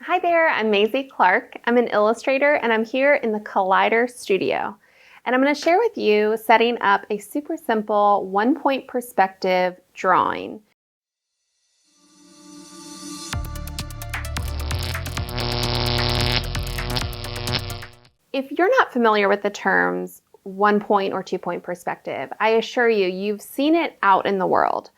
Hi there, I'm Maizie Clarke. I'm an illustrator and I'm here in the Collider studio. And I'm going to share with you setting up a super simple one-point perspective drawing. If you're not familiar with the terms one-point or two-point perspective, I assure you, you've seen it out in the world.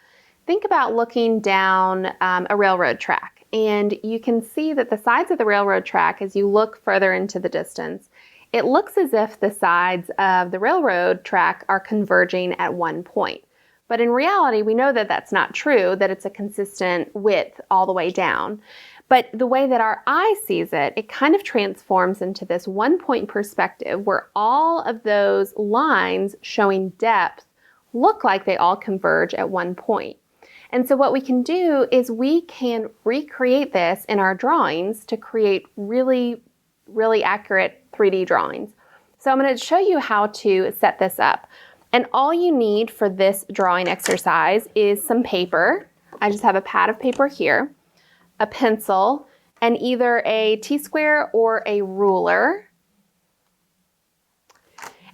Think about looking down a railroad track. And you can see that the sides of the railroad track, as you look further into the distance, it looks as if the sides of the railroad track are converging at one point. But in reality, we know that that's not true, that it's a consistent width all the way down. But the way that our eye sees it, it kind of transforms into this one-point perspective where all of those lines showing depth look like they all converge at one point. And so what we can do is we can recreate this in our drawings to create really accurate 3D drawings. So I'm going to show you how to set this up. And all you need for this drawing exercise is some paper. I just have a pad of paper here, a pencil, and either a T-square or a ruler.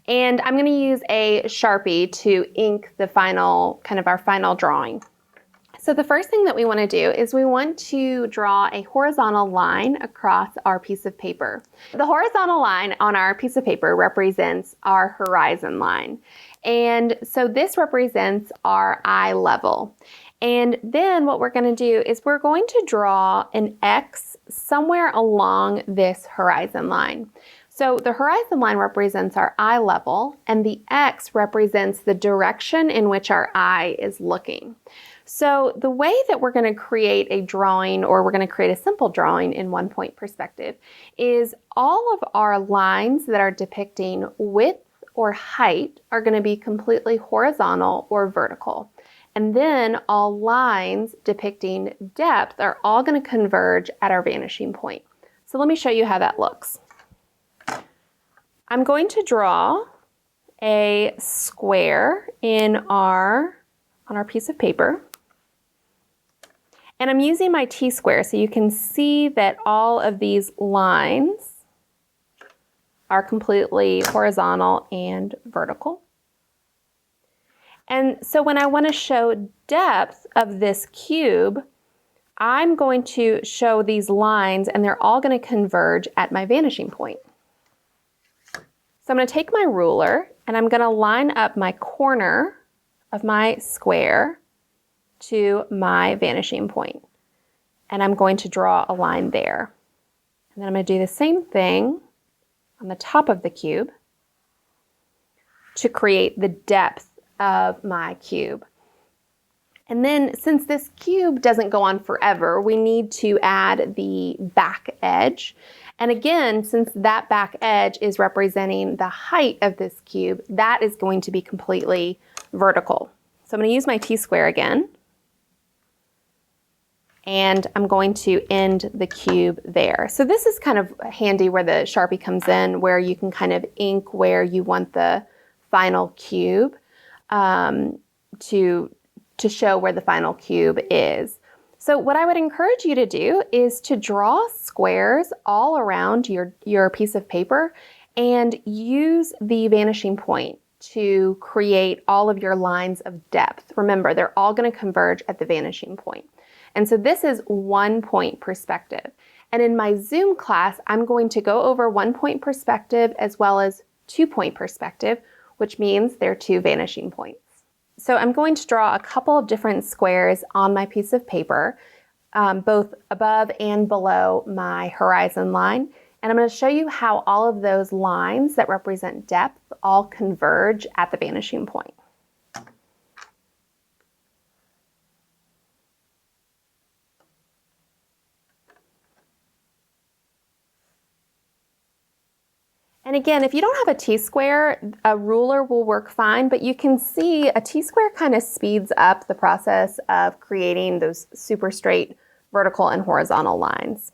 And I'm going to use a Sharpie to ink the final, our final drawing. So the first thing that we want to do is we want to draw a horizontal line across our piece of paper. The horizontal line on our piece of paper represents our horizon line. And so this represents our eye level. And then what we're going to do is we're going to draw an X somewhere along this horizon line. So the horizon line represents our eye level, and the X represents the direction in which our eye is looking. So the way that we're going to create a drawing, or we're going to create a simple drawing in one-point perspective, is all of our lines that are depicting width or height are going to be completely horizontal or vertical. And then all lines depicting depth are all going to converge at our vanishing point. So let me show you how that looks. I'm going to draw a square on our piece of paper. And I'm using my T-square so you can see that all of these lines are completely horizontal and vertical. And so when I want to show depth of this cube, I'm going to show these lines and they're all going to converge at my vanishing point. So I'm going to take my ruler and I'm going to line up my corner of my square to my vanishing point. And I'm going to draw a line there. And then I'm going to do the same thing on the top of the cube to create the depth of my cube. And then since this cube doesn't go on forever, we need to add the back edge. And again, since that back edge is representing the height of this cube, that is going to be completely vertical. So I'm going to use my T-square again. And I'm going to end the cube there. So this is kind of handy where the Sharpie comes in, where you can kind of ink where you want the final cube to show where the final cube is. So what I would encourage you to do is to draw squares all around your piece of paper and use the vanishing point to create all of your lines of depth. Remember, they're all going to converge at the vanishing point. And so this is one-point perspective. And in my Zoom class, I'm going to go over one-point perspective as well as two-point perspective, which means there are two vanishing points. So I'm going to draw a couple of different squares on my piece of paper, both above and below my horizon line. And I'm going to show you how all of those lines that represent depth all converge at the vanishing point. And again, if you don't have a T-square, a ruler will work fine, but you can see a T-square kind of speeds up the process of creating those super straight vertical and horizontal lines.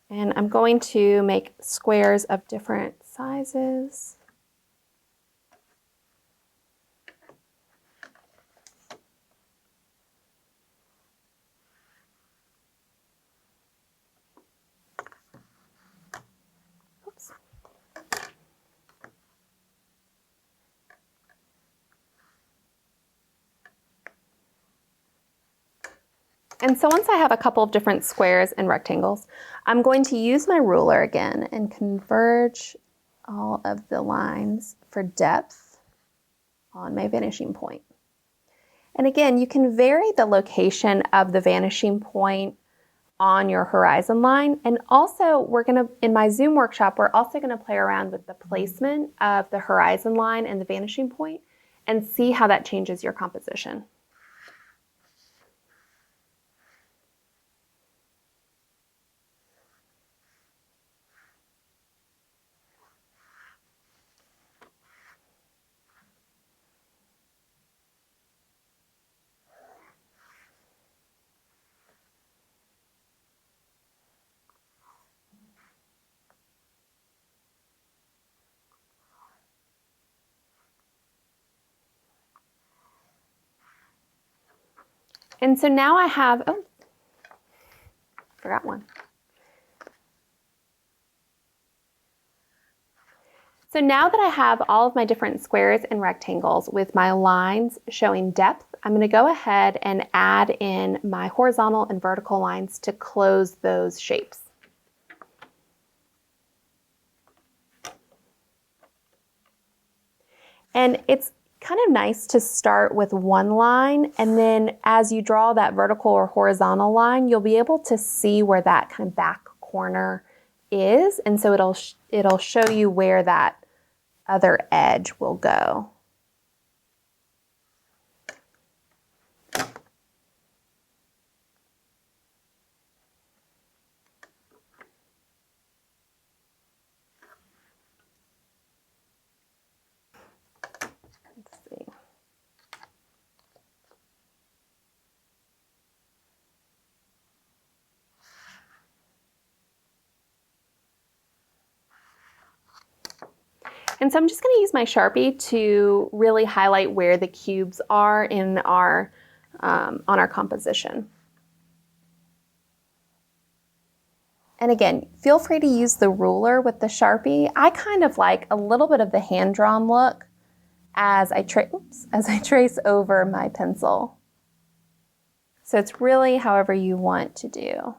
And I'm going to make squares of different sizes. And so once I have a couple of different squares and rectangles, I'm going to use my ruler again and converge all of the lines for depth on my vanishing point. And again, you can vary the location of the vanishing point on your horizon line. And also in my Zoom workshop, we're also gonna play around with the placement of the horizon line and the vanishing point and see how that changes your composition. And so now I have, oh, forgot one. So now that I have all of my different squares and rectangles with my lines showing depth, I'm going to go ahead and add in my horizontal and vertical lines to close those shapes. And it's kind of nice to start with one line, and then as you draw that vertical or horizontal line, you'll be able to see where that kind of back corner is, and so it'll show you where that other edge will go. Let's see. And so I'm just going to use my Sharpie to really highlight where the cubes are in our on our composition. And again, feel free to use the ruler with the Sharpie. I kind of like a little bit of the hand-drawn look as I trace over my pencil. So it's really however you want to do.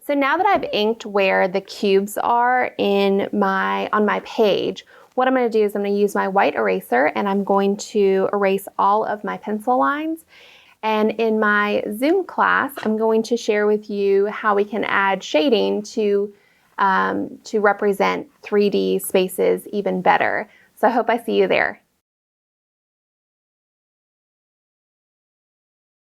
So now that I've inked where the cubes are on my page, what I'm going to do is I'm going to use my white eraser and I'm going to erase all of my pencil lines. And in my Zoom class, I'm going to share with you how we can add shading to represent 3D spaces even better. So I hope I see you there.